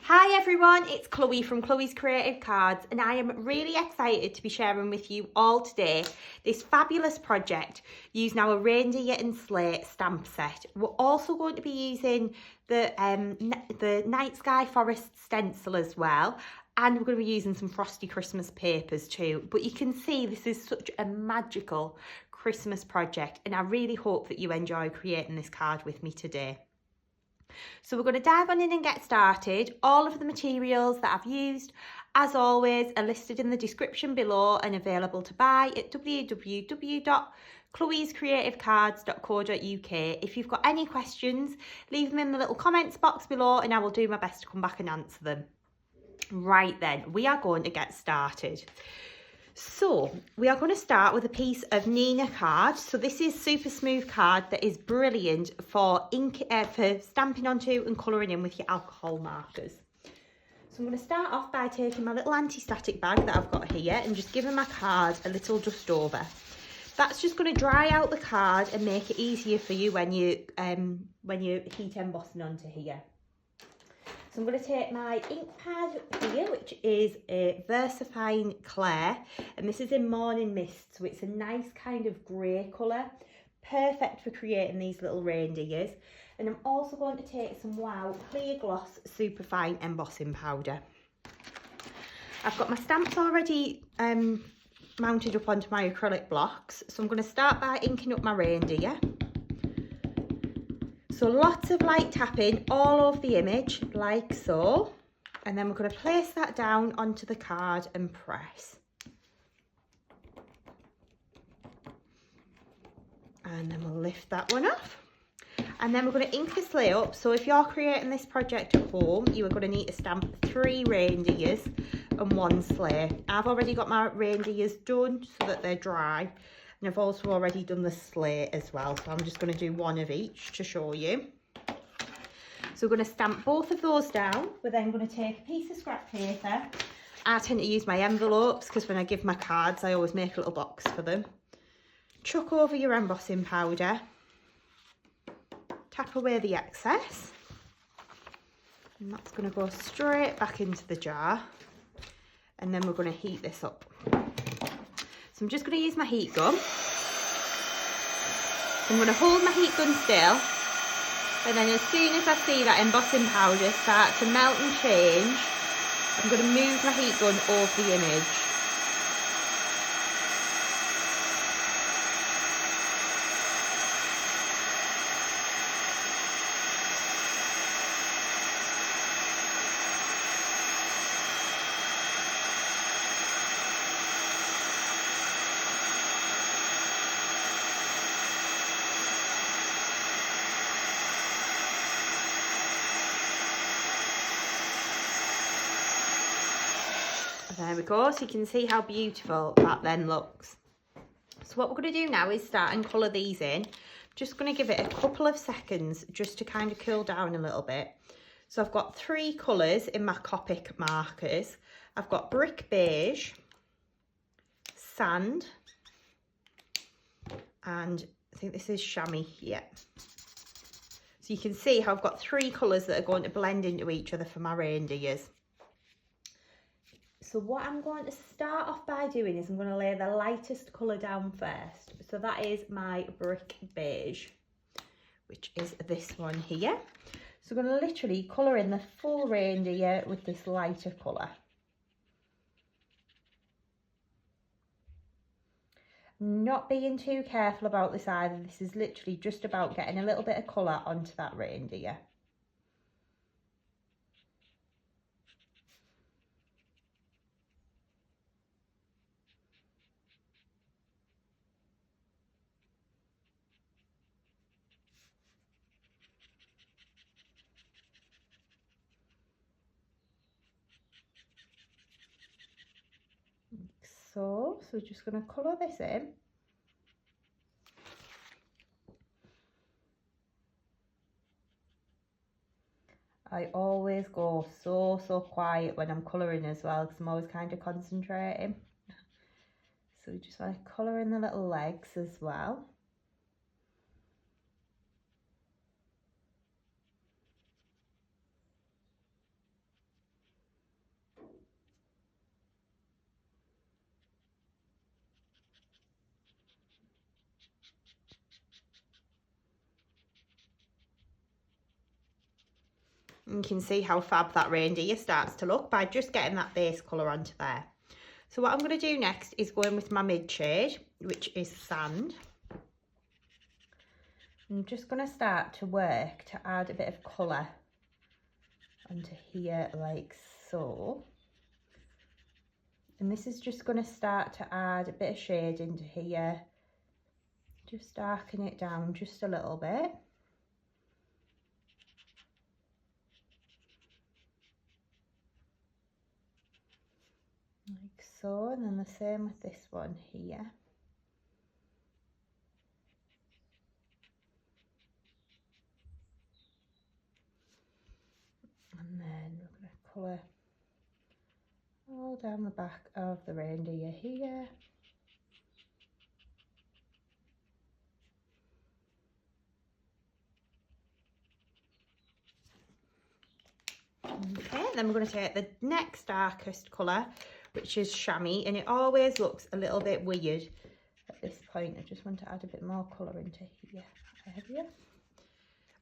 Hi everyone, it's Chloe from Chloe's Creative Cards and I am really excited to be sharing with you all today this fabulous project using our Reindeer and Sleigh stamp set. We're also going to be using the Nightsky Forest stencil as well, and we're going to be using some Frosty Christmas papers too. But you can see this is such a magical Christmas project and I really hope that you enjoy creating this card with me today. So we're going to dive on in and get started. All of the materials that I've used, as always, are listed in the description below and available to buy at www.chloescreativecards.co.uk. If you've got any questions, leave them in the little comments box below and I will do my best to come back and answer them. Right then, we are going to get started. So we are going to start with a piece of Nina card. So this is super smooth card that is brilliant for for stamping onto and colouring in with your alcohol markers. So I'm going to start off by taking my little anti-static bag that I've got here and just giving my card a little dust over. That's just going to dry out the card and make it easier for you when you heat embossing onto here. So I'm going to take my ink pad here, which is a VersaFine Clair, and this is in Morning Mist, so it's a nice kind of grey colour, perfect for creating these little reindeers. And I'm also going to take some Wow Clear Gloss Superfine Embossing Powder. I've got my stamps already mounted up onto my acrylic blocks, so I'm going to start by inking up my reindeer. So lots of light tapping all over the image, like so. And then we're going to place that down onto the card and press. And then we'll lift that one off. And then we're going to ink the sleigh up. So if you're creating this project at home, you are going to need to stamp 3 reindeers and 1 sleigh. I've already got my reindeers done so that they're dry. And I've also already done the sleigh as well, so I'm just going to do 1 of each to show you. So we're going to stamp both of those down. We're then going to take a piece of scrap paper. I tend to use my envelopes because when I give my cards, I always make a little box for them. Chuck over your embossing powder. Tap away the excess. And that's going to go straight back into the jar. And then we're going to heat this up. So I'm just going to use my heat gun. I'm going to hold my heat gun still, and then as soon as I see that embossing powder start to melt and change, I'm going to move my heat gun over the image. There we go, so you can see how beautiful that then looks. So what we're going to do now is start and colour these in. I'm just going to give it a couple of seconds just to kind of cool down a little bit. So I've got 3 colours in my Copic markers. I've got Brick Beige, Sand, and I think this is Chamois here. So you can see how I've got 3 colours that are going to blend into each other for my reindeers. So what I'm going to start off by doing is I'm going to lay the lightest colour down first. So that is my Brick Beige, which is this one here. So I'm going to literally colour in the full reindeer with this lighter colour. Not being too careful about this either. This is literally just about getting a little bit of colour onto that reindeer. So we're just going to colour this in. I always go so quiet when I'm colouring as well because I'm always kind of concentrating. So we just want to colour in the little legs as well. You can see how fab that reindeer starts to look by just getting that base colour onto there. So what I'm going to do next is go in with my mid shade, which is Sand. I'm just going to start to work to add a bit of colour onto here like so. And this is just going to start to add a bit of shade into here. Just darken it down just a little bit. Like so, and then the same with this one here. And then we're going to colour all down the back of the reindeer here. Okay, then we're going to take the next darkest colour, which is Chamois, and it always looks a little bit weird at this point. I just want to add a bit more colour into here.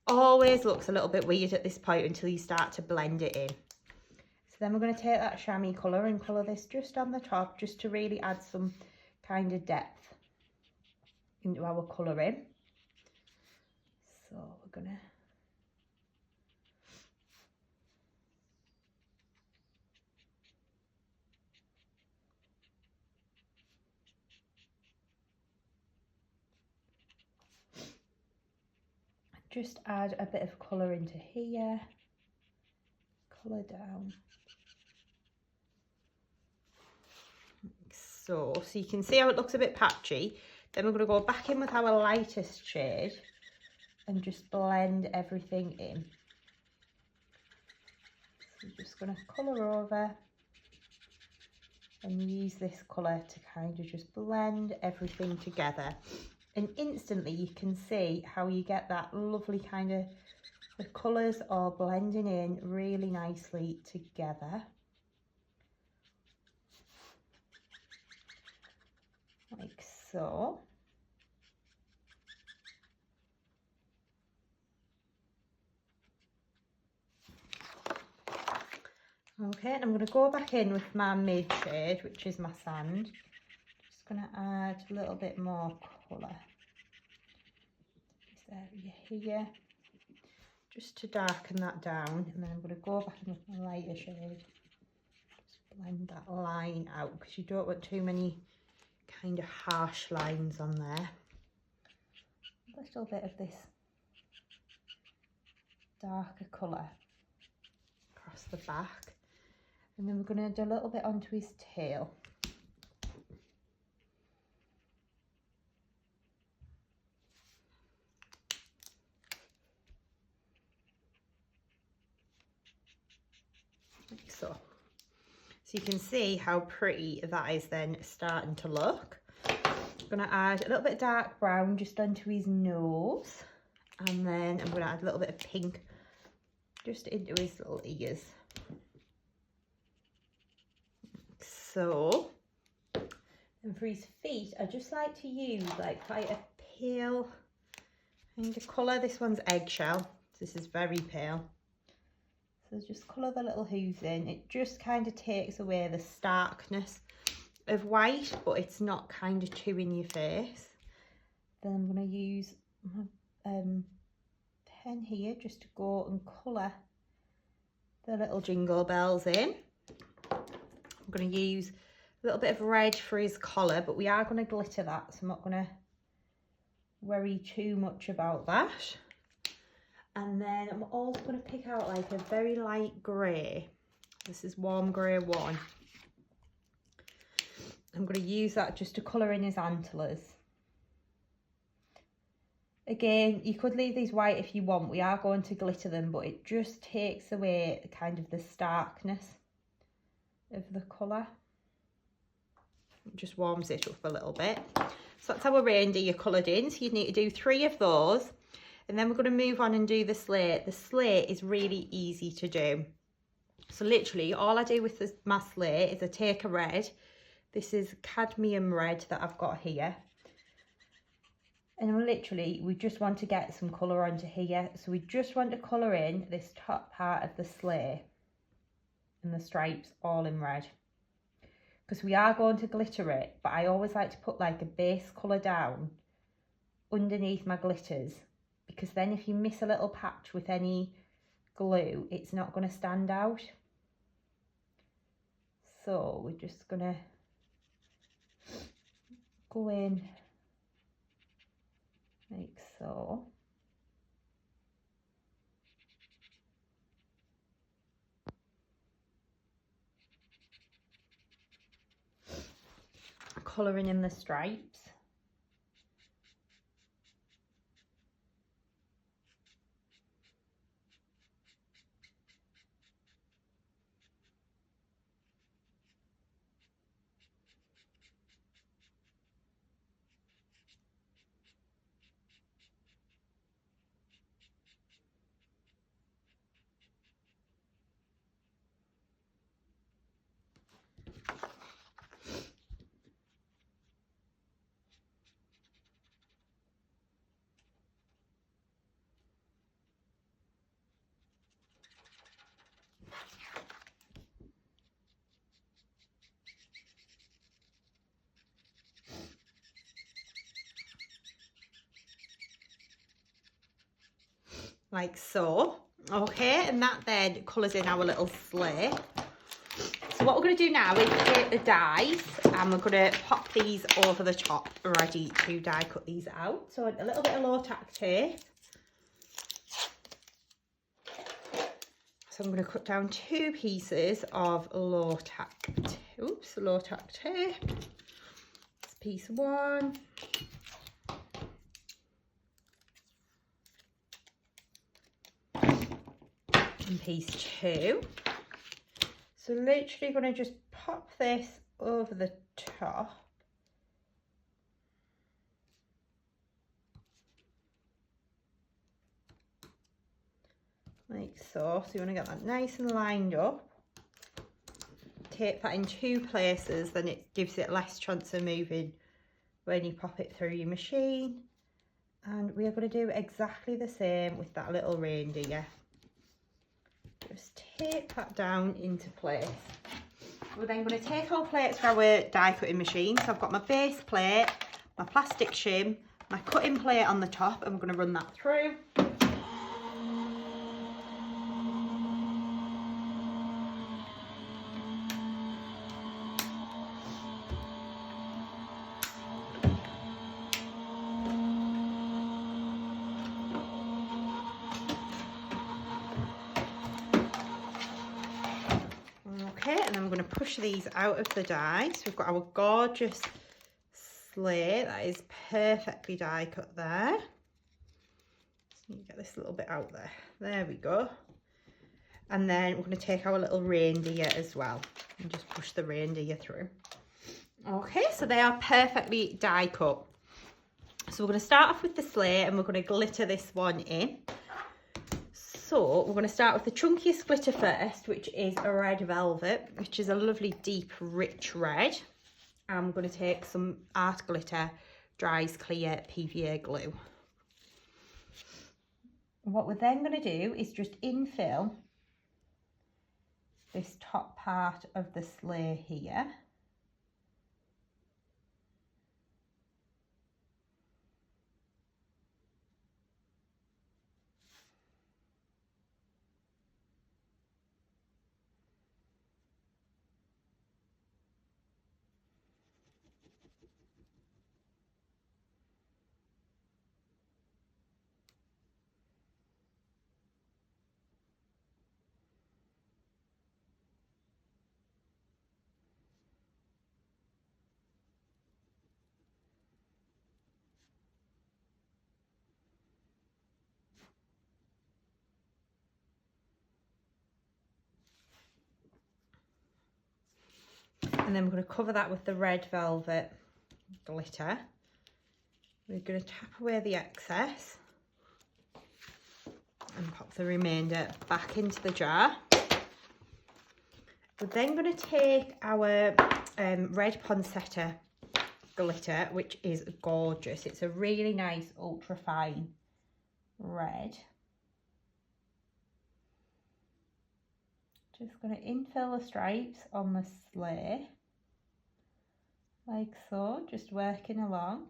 Always looks a little bit weird at this point until you start to blend it in. So then we're going to take that chamois colour and colour this just on the top, just to really add some kind of depth into our colouring. So we're going to just add a bit of colour into here, colour down. Like so you can see how it looks a bit patchy. Then we're going to go back in with our lightest shade and just blend everything in. So we're just going to colour over and use this colour to kind of just blend everything together. And instantly you can see how you get that lovely kind of, the colours are blending in really nicely together. Like so. Okay, and I'm going to go back in with my mid shade, which is my Sand. Just going to add a little bit more colour. This area here, just to darken that down, and then I'm going to go back in with my lighter shade. Just blend that line out because you don't want too many kind of harsh lines on there. A little bit of this darker colour across the back, and then we're going to do a little bit onto his tail. Like so. So you can see how pretty that is then starting to look. I'm going to add a little bit of dark brown just onto his nose, and then I'm going to add a little bit of pink just into his little ears. So, and for his feet, I just like to use like quite a pale kind of colour. This one's eggshell. This is very pale. So just colour the little hooves in. It just kind of takes away the starkness of white, but it's not kind of too in your face. Then I'm going to use my pen here just to go and colour the little jingle bells in. I'm going to use a little bit of red for his collar, but we are going to glitter that, so I'm not going to worry too much about that. And then I'm also going to pick out like a very light grey. This is warm grey 1. I'm going to use that just to colour in his antlers. Again, you could leave these white if you want. We are going to glitter them, but it just takes away kind of the starkness of the colour. It just warms it up a little bit. So that's our reindeer coloured in. So you need to do 3 of those. And then we're going to move on and do the sleigh. The sleigh is really easy to do. So literally all I do with my sleigh is I take a red. This is cadmium red that I've got here. And literally, we just want to get some colour onto here. So we just want to colour in this top part of the sleigh and the stripes all in red. Because we are going to glitter it, but I always like to put like a base colour down underneath my glitters, because then if you miss a little patch with any glue, it's not going to stand out. So we're just going to go in like so. Colouring in the stripes. Like so. Okay, and that then colours in our little sleigh. So what we're going to do now is take the dies and we're going to pop these over the top, ready to die cut these out. So a little bit of low tack tape. So I'm going to cut down 2 pieces of low tack tape. That's piece 1. And piece 2. So literally going to just pop this over the top. Like so. So you want to get that nice and lined up. Tape that in 2 places, then it gives it less chance of moving when you pop it through your machine. And we are going to do exactly the same with that little reindeer. Just tape that down into place. We're then going to take our plates for our die cutting machine. So I've got my base plate, my plastic shim, my cutting plate on the top, and we're going to run that through. Okay, and then I'm going to push these out of the die. So we've got our gorgeous sleigh that is perfectly die cut there. So you get this little bit out there. There we go. And then we're going to take our little reindeer as well and just push the reindeer through. Okay, so they are perfectly die cut. So we're going to start off with the sleigh and we're going to glitter this one in. So we're going to start with the chunkiest glitter first, which is a red velvet, which is a lovely deep rich red. I'm going to take some art glitter, Dries clear PVA glue. What we're then going to do is just infill this top part of the sleigh here. And then we're going to cover that with the red velvet glitter. We're going to tap away the excess and pop the remainder back into the jar. We're then going to take our red Poinsettia glitter, which is gorgeous. It's a really nice ultra fine red. Just going to infill the stripes on the sleigh, like so, just working along.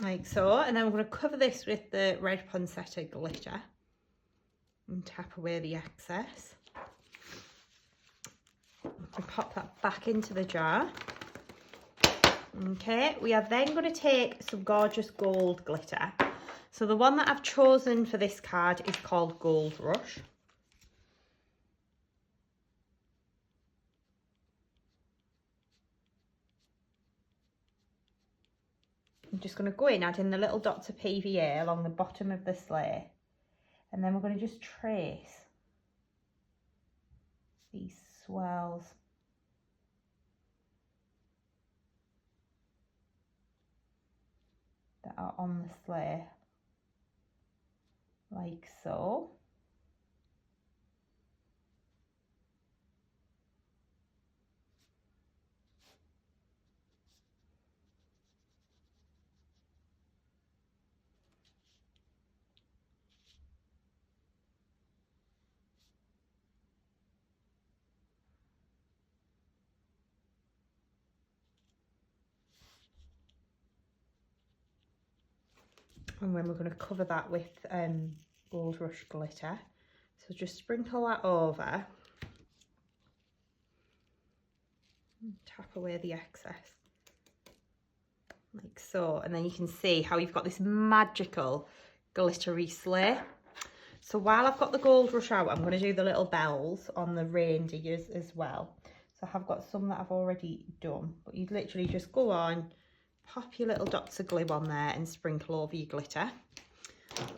Like so, and then we're going to cover this with the red Poinsettia glitter and tap away the excess. And pop that back into the jar. Okay, we are then going to take some gorgeous gold glitter. So the one that I've chosen for this card is called Gold Rush. I'm just going to go in, adding the little dots of PVA along the bottom of the sleigh. And then we're going to just trace these swells. That are on the sleigh. Like so. And then we're going to cover that with Gold Rush glitter. So just sprinkle that over. And tap away the excess. Like so. And then you can see how you've got this magical glittery sleigh. So while I've got the Gold Rush out, I'm going to do the little bells on the reindeers as well. So I have got some that I've already done. But you'd literally just go on, pop your little dots of glue on there and sprinkle over your glitter.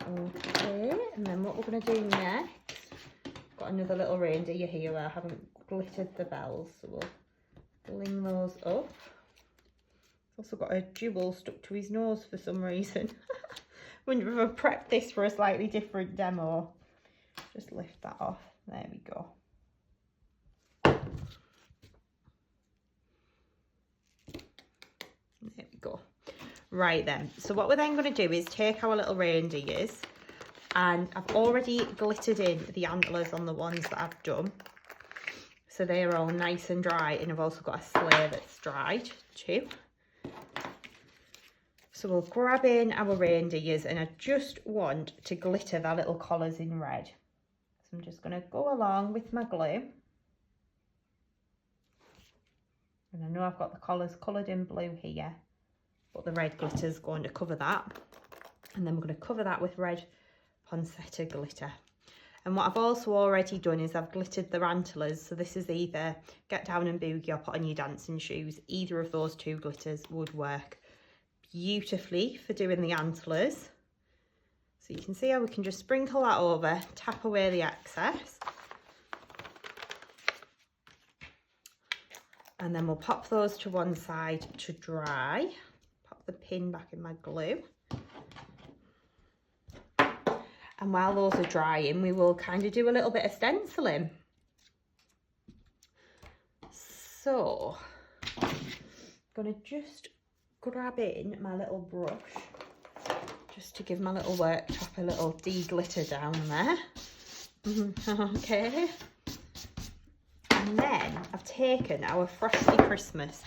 Okay, and then what we're going to do next, got another little reindeer here where I haven't glittered the bells, so we'll bling those up. He's also got a jewel stuck to his nose for some reason. Wonder if I prepped this for a slightly different demo. Just lift that off. There we go. There we go. Right then, so what we're then going to do is take our little reindeers, and I've already glittered in the antlers on the ones that I've done. So they're all nice and dry, and I've also got a sleigh that's dried too. So we'll grab in our reindeers, and I just want to glitter their little collars in red. So I'm just going to go along with my glue. And I know I've got the collars coloured in blue here, but the red glitter is going to cover that. And then we're going to cover that with red Poinsettia glitter. And what I've also already done is I've glittered their antlers. So this is either Get Down and Boogie or Put On Your Dancing Shoes. Either of those two glitters would work beautifully for doing the antlers. So you can see how we can just sprinkle that over, tap away the excess. And then we'll pop those to one side to dry. Pop the pin back in my glue. And while those are drying, we will kind of do a little bit of stenciling. So, I'm going to just grab in my little brush just to give my little worktop a little de-glitter down there. Okay. And then I've taken our Frosty Christmas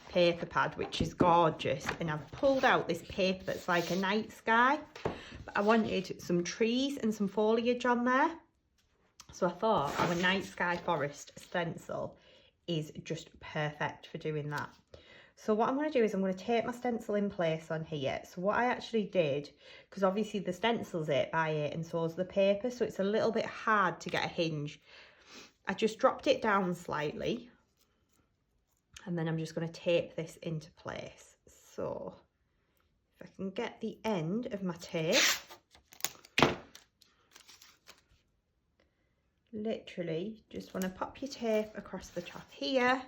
paper pad, which is gorgeous, and I've pulled out this paper that's like a night sky. But I wanted some trees and some foliage on there. So I thought our Night Sky Forest stencil is just perfect for doing that. So what I'm going to do is I'm going to tape my stencil in place on here. So what I actually did, because obviously the stencil's 8x8 and so is the paper, so it's a little bit hard to get a hinge. I just dropped it down slightly and then I'm just going to tape this into place. So if I can get the end of my tape, literally just want to pop your tape across the top here.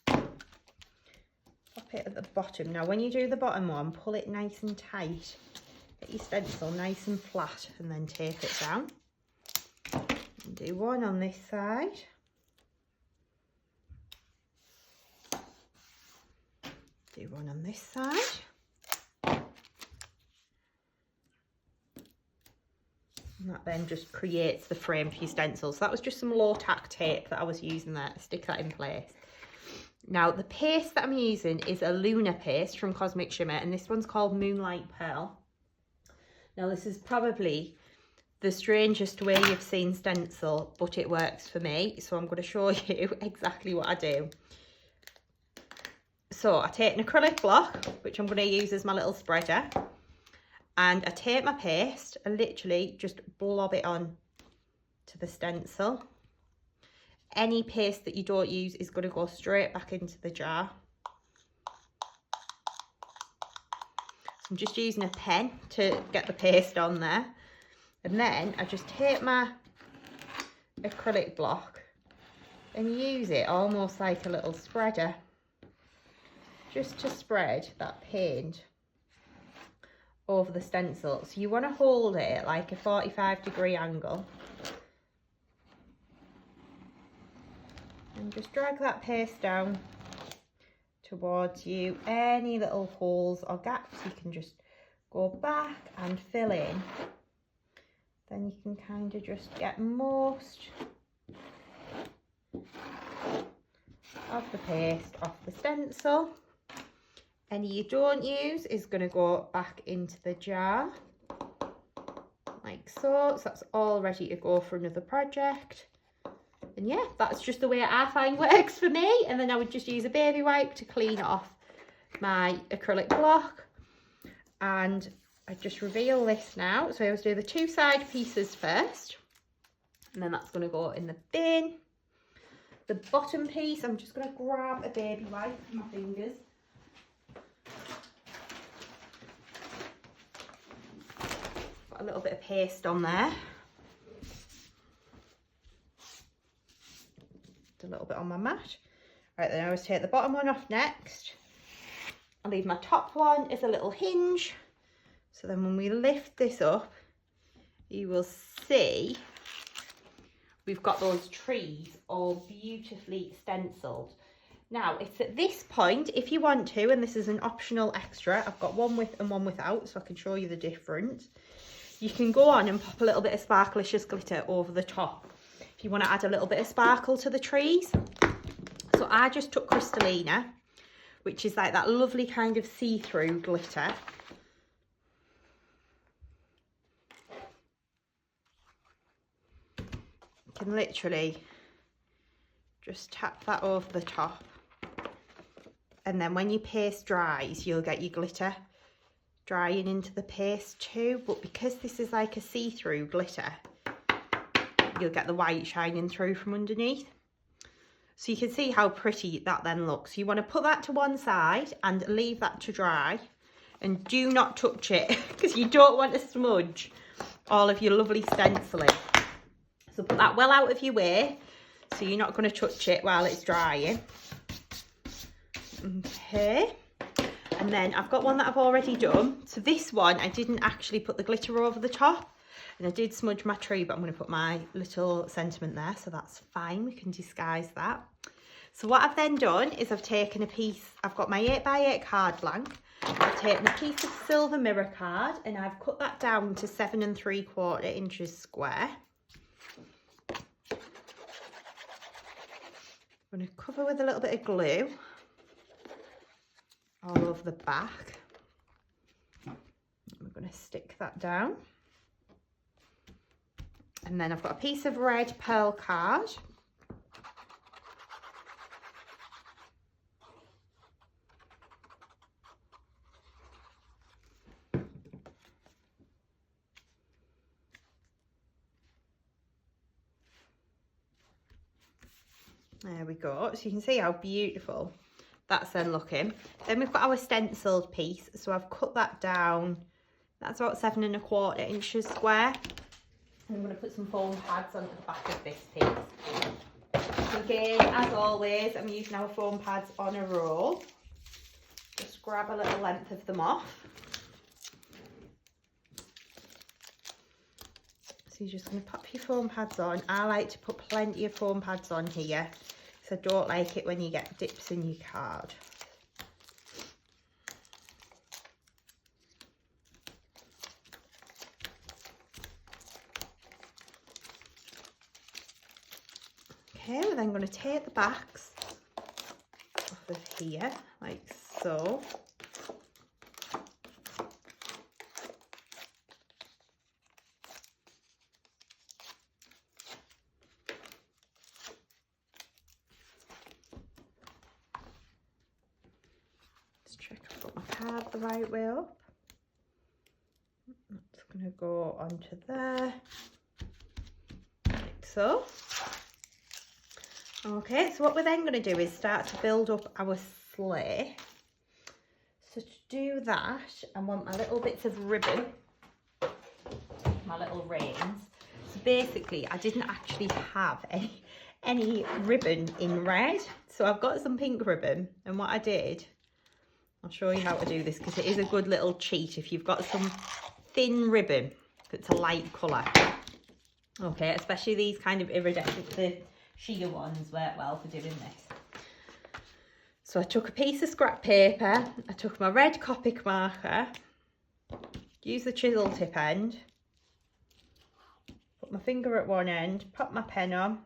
Pop it at the bottom. Now when you do the bottom one, pull it nice and tight. Get your stencil nice and flat and then tape it down. And do one on this side. Do one on this side. And that then just creates the frame for your stencil. So that was just some low tack tape that I was using there to stick that in place. Now the paste that I'm using is a Lunar paste from Cosmic Shimmer, and this one's called Moonlight Pearl. Now this is probably the strangest way you've seen stencil, but it works for me. So I'm going to show you exactly what I do. So I take an acrylic block, which I'm going to use as my little spreader, and I take my paste and literally just blob it on to the stencil. Any paste that you don't use is going to go straight back into the jar. So I'm just using a pen to get the paste on there. And then I just take my acrylic block and use it almost like a little spreader, just to spread that paint over the stencil. So you want to hold it at like a 45-degree angle. And just drag that paste down towards you. Any little holes or gaps you can just go back and fill in. Then you can kind of just get most of the paste off the stencil. Any you don't use is going to go back into the jar like so. So that's all ready to go for another project. And yeah, that's just the way I find works for me. And then I would just use a baby wipe to clean off my acrylic block. And I just reveal this now. So I always do the two side pieces first. And then that's going to go in the bin. The bottom piece, I'm just going to grab a baby wipe with my fingers. Got a little bit of paste on there. A little bit on my mat. Right, then I always take the bottom one off next. I'll leave my top one as a little hinge. So then when we lift this up, you will see we've got those trees all beautifully stenciled. Now, it's at this point, if you want to, and this is an optional extra, I've got one with and one without, so I can show you the difference. You can go on and pop a little bit of Sparkelicious glitter over the top if you want to add a little bit of sparkle to the trees. So I just took Crystallina, which is like that lovely kind of see-through glitter. You can literally just tap that over the top. And then when your paste dries, you'll get your glitter drying into the paste too. But because this is like a see-through glitter, you'll get the white shining through from underneath. So you can see how pretty that then looks. You want to put that to one side and leave that to dry. And do not touch it because you don't want to smudge all of your lovely stenciling. So put that well out of your way so you're not going to touch it while it's drying. Okay. And then I've got one that I've already done. So this one, I didn't actually put the glitter over the top. And I did smudge my tree, but I'm going to put my little sentiment there, so that's fine. We can disguise that. So what I've then done is I've taken a piece, I've got my 8x8 card blank. I've taken a piece of silver mirror card and I've cut that down to 7 3/4 inches square. I'm going to cover with a little bit of glue all over the back. We're going to stick that down. And then I've got a piece of red pearl card. There we go. So you can see how beautiful that's then looking. Then we've got our stenciled piece. So I've cut that down. That's about 7 1/4 inches square. And I'm going to put some foam pads onto the back of this piece. So again, as always, I'm using our foam pads on a roll. Just grab a little length of them off. So you're just going to pop your foam pads on. I like to put plenty of foam pads on here, because I don't like it when you get dips in your card. Okay, we're then going to take the backs off of here, like so. Let's check I've got my card the right way up. That's going to go onto there, like so. Okay, so what we're then going to do is start to build up our sleigh. So to do that, I want my little bits of ribbon, my little reins. So basically, I didn't actually have any ribbon in red. So I've got some pink ribbon, and what I did, I'll show you how to do this, because it is a good little cheat if you've got some thin ribbon that's a light colour. Okay, especially these kind of iridescent, the sheer ones work well for doing this. So I took a piece of scrap paper, I took my red Copic marker, use the chisel tip end, put my finger at one end, pop my pen on,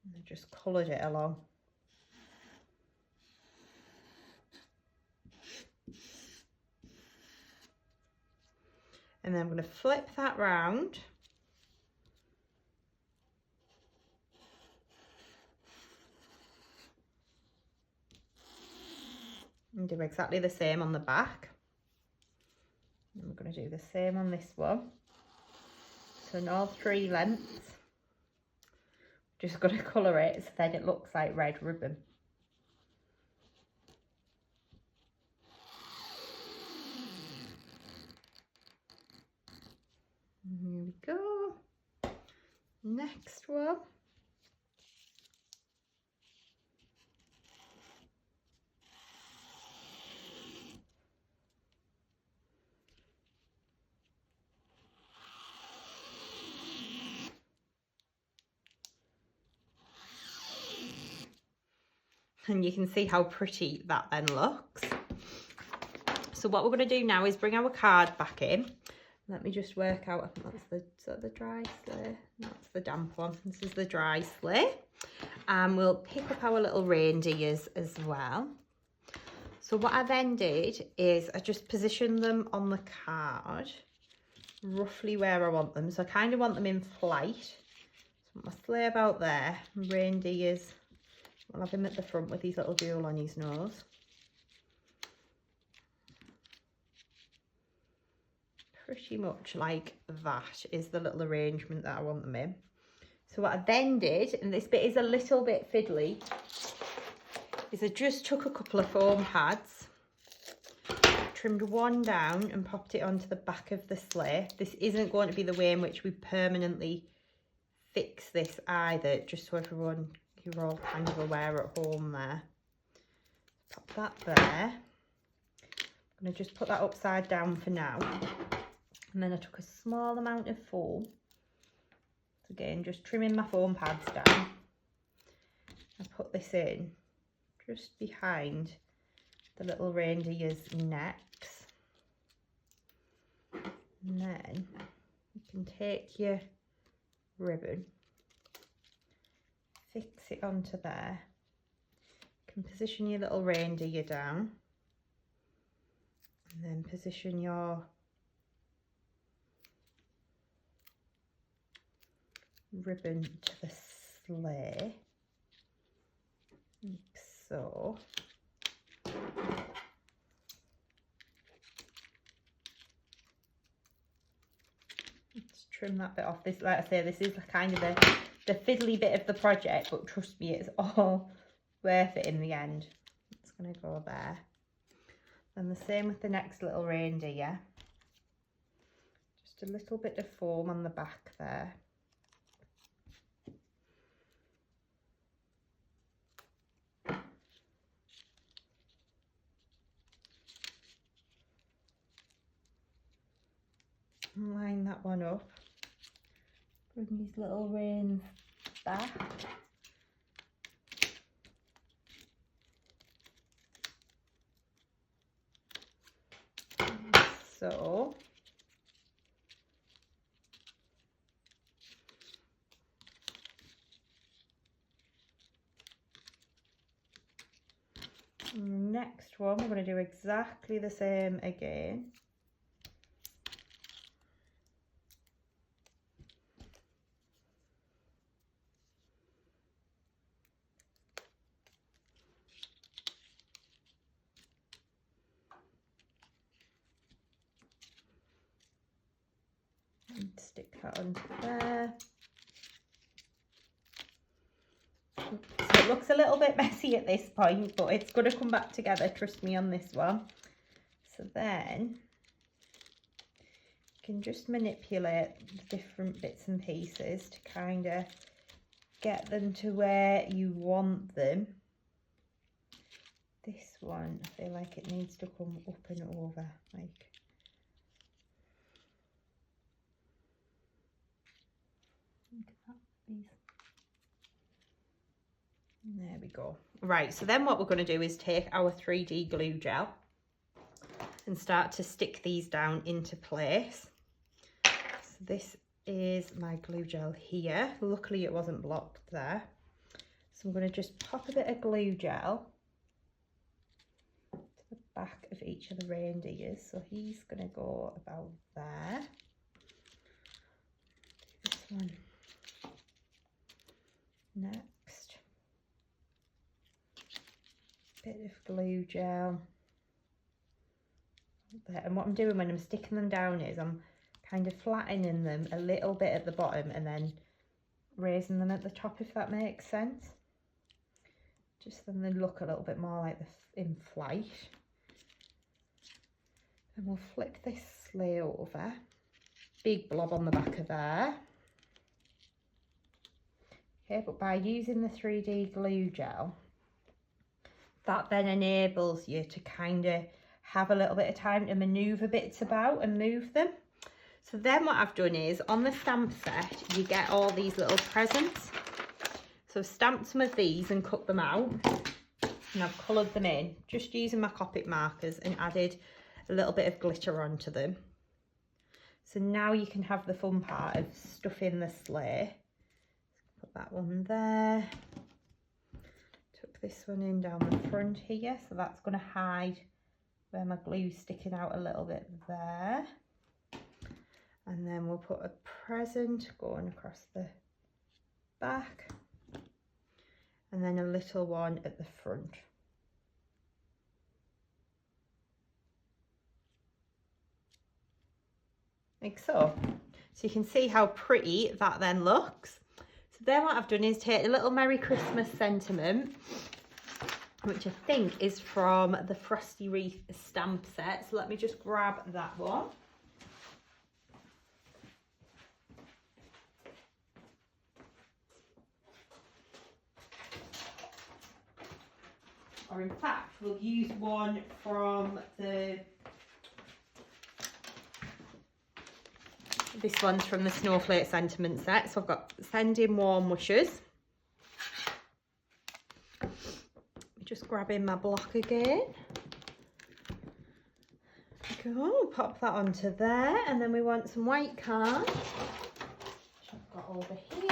and I just coloured it along. And then I'm going to flip that round. And do exactly the same on the back. And we're going to do the same on this one. So in all 3 lengths. Just got to colour it so then it looks like red ribbon. Here we go. Next one. And you can see how pretty that then looks. So what we're going to do now is bring our card back in. Let me just work out, I think that's the dry sleigh. That's the damp one. This is the dry sleigh. And we'll pick up our little reindeers as well. So what I then did is I just positioned them on the card, roughly where I want them. So I kind of want them in flight. So my sleigh about there, reindeers, I'll have him at the front with his little jewel on his nose. Pretty much like that is the little arrangement that I want them in. So what I then did, and this bit is a little bit fiddly, is I just took a couple of foam pads, trimmed one down and popped it onto the back of the sleigh. This isn't going to be the way in which we permanently fix this either, just so you're all kind of aware at home there. Pop that there. I'm going to just put that upside down for now. And then I took a small amount of foam. So again, just trimming my foam pads down. I put this in just behind the little reindeer's necks. And then you can take your ribbon, fix it onto there. You can position your little reindeer down. And then position your ribbon to the sleigh, like so. Let's trim that bit off. This, like I say, this is kind of the fiddly bit of the project, but trust me, it's all worth it in the end. It's going to go there. And the same with the next little reindeer. Just a little bit of foam on the back there. Line that one up. Bring these little reins back. So next one, we're going to do exactly the same again. And stick that onto there. So it looks a little bit messy at this point, but it's going to come back together, trust me on this one. So then you can just manipulate the different bits and pieces to kind of get them to where you want them. This one, I feel like it needs to come up and over, like. There we go. Right, so then what we're going to do is take our 3D glue gel and start to stick these down into place. So this is my glue gel here. Luckily it wasn't blocked there. So I'm going to just pop a bit of glue gel to the back of each of the reindeers. So he's going to go about there. This one next. Bit of glue gel there. And what I'm doing when I'm sticking them down is I'm kind of flattening them a little bit at the bottom and then raising them at the top, if that makes sense. Just then they look a little bit more like in flight. And we'll flip this sleigh over. Big blob on the back of there. Okay, but by using the 3D glue gel, that then enables you to kind of have a little bit of time to manoeuvre bits about and move them. So then what I've done is, on the stamp set, you get all these little presents. So I've stamped some of these and cut them out. And I've coloured them in, just using my Copic markers, and added a little bit of glitter onto them. So now you can have the fun part of stuffing the sleigh. Put that one there. Tuck this one in down the front here, so that's going to hide where my glue's sticking out a little bit there. And then we'll put a present going across the back, and then a little one at the front. Like so. So you can see how pretty that then looks. So then what I've done is take a little Merry Christmas sentiment, which I think is from the Frosty Wreath stamp set. So let me just grab that one. Or in fact, we'll use one from this one's from the Snowflake sentiment set. So I've got Sending Warm Wishes. Just grabbing my block again. Go, pop that onto there, and then we want some white cards, which I've got over here.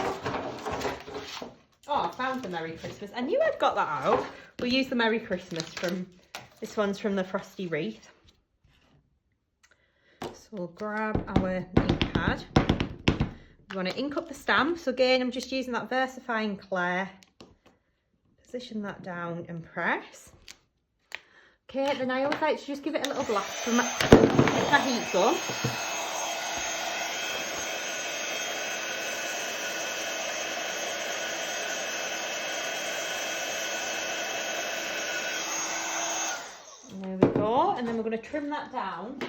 Oh, I found the Merry Christmas. I knew I'd got that out. We'll use the Merry Christmas from, this one's from the Frosty Wreath. So we'll grab our ink pad. We want to ink up the stamp. So again, I'm just using that VersaFine Clair. Position that down and press. Okay, then I always like to just give it a little blast from my heat gun. and then we're going to trim that down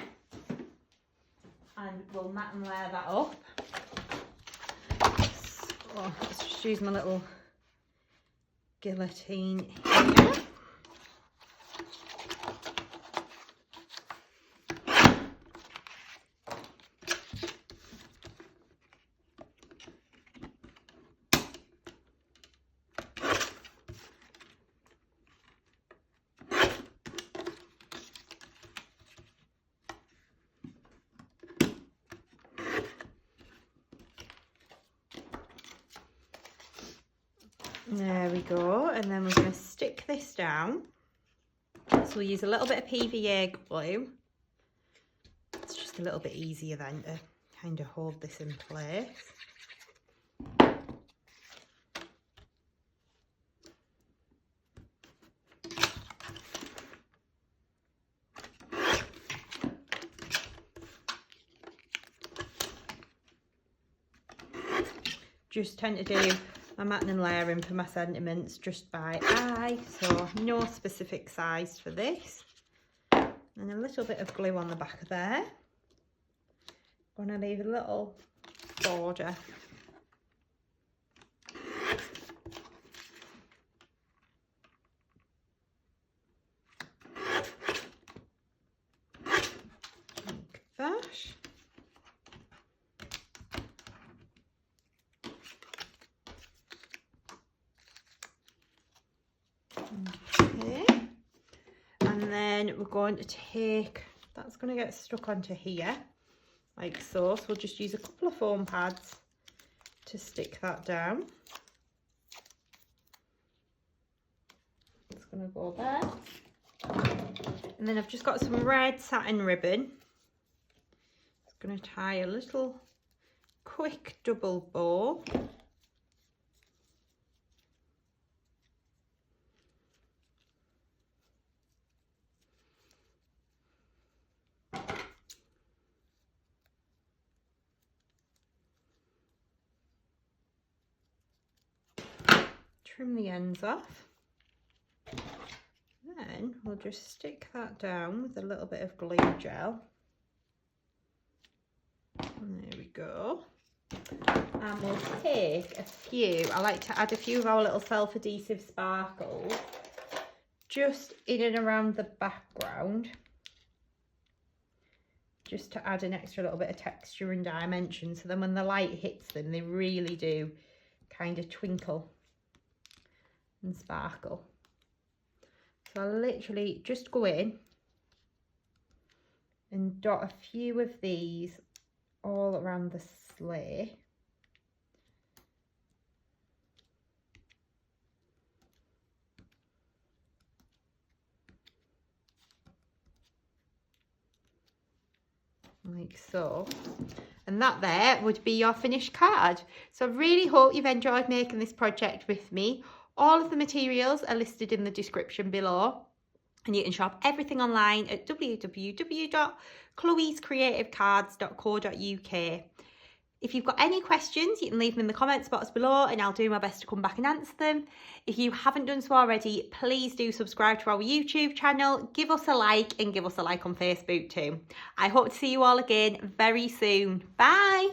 and we'll mat and layer that up. So let's just use my little guillotine here. There we go, and then we're going to stick this down. So we'll use a little bit of PVA glue. It's just a little bit easier then to kind of hold this in place. Just tend to do my matting and layering for my sentiments just by eye, so no specific size for this. And a little bit of glue on the back of there. I'm going to leave a little border. Like that. Okay, and then we're going to take, that's going to get stuck onto here like so, so we'll just use a couple of foam pads to stick that down. It's going to go there, and then I've just got some red satin ribbon. It's going to tie a little quick double bow. Trim the ends off, then we'll just stick that down with a little bit of glue gel, and there we go. And we'll take a few, I like to add a few of our little self-adhesive sparkles just in and around the background, just to add an extra little bit of texture and dimension, so then when the light hits them they really do kind of twinkle and sparkle. So I literally just go in and dot a few of these all around the sleigh. Like so. And that there would be your finished card. So I really hope you've enjoyed making this project with me. All of the materials are listed in the description below, and you can shop everything online at www.chloescreativecards.co.uk. If you've got any questions, you can leave them in the comments box below and I'll do my best to come back and answer them. If you haven't done so already, please do subscribe to our YouTube channel, give us a like, and give us a like on Facebook too. I hope to see you all again very soon. Bye!